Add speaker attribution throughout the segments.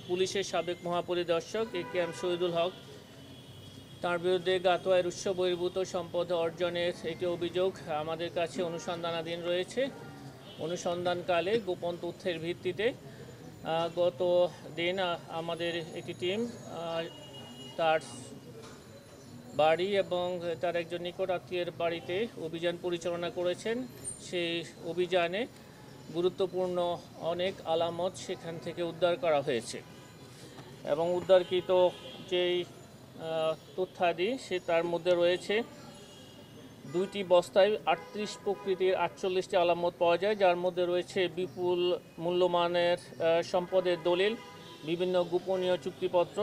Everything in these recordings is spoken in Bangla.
Speaker 1: পুলিশের সাবেক মহাপরিদর্শক এ.কে.এম. শহীদুল হক, তার বিরুদ্ধে গাতোয়ায় উৎস বহির্ভূত সম্পদ অর্জনের একটি অভিযোগ আমাদের কাছে অনুসন্ধানাধীন রয়েছে। অনুসন্ধানকালে গোপন তথ্যের ভিত্তিতে গত দিন আমাদের একটি টিম তার বাড়ি এবং তার একজন নিকট আত্মীয়ের বাড়িতে অভিযান পরিচালনা করেছেন। সেই অভিযানে গুরুত্বপূর্ণ অনেক আলামত সেখান থেকে উদ্ধার করা হয়েছে এবং উদ্ধারকৃত যেই তথ্যাদি তার মধ্যে রয়েছে 2টি বস্তায় 38 প্রকৃতির 48টি আলামত পাওয়া যায়, যার মধ্যে রয়েছে বিপুল মূল্যমানের সম্পদের দলিল, বিভিন্ন গোপনীয় চুক্তিপত্র,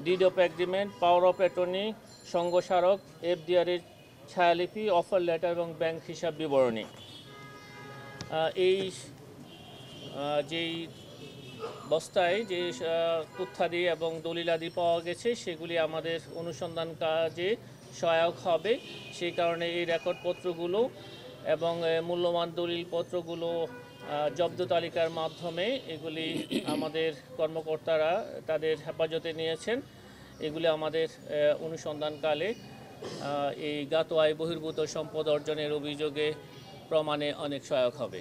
Speaker 1: deed of agreement, power of attorney, সংঘ স্মারক, এফডিআরের ছায়ালিপি, অফার লেটার এবং ব্যাংক হিসাব বিবরণী। এই যেই বস্তায় যে তথ্যাদি এবং দলিলাদি পাওয়া গেছে সেগুলি আমাদের অনুসন্ধান কাজে সহায়ক হবে। সেই কারণে এই রেকর্ডপত্রগুলো এবং মূল্যবান দলিলপত্রগুলো জব্দ তালিকার মাধ্যমে এগুলি আমাদের কর্মকর্তারা তাদের হেফাজতে নিয়েছেন। এগুলি আমাদের অনুসন্ধানকালে এই গাতোয়ায় বহির্ভূত সম্পদ অর্জনের অভিযোগে প্রমাণে অনেক সহায়ক হবে।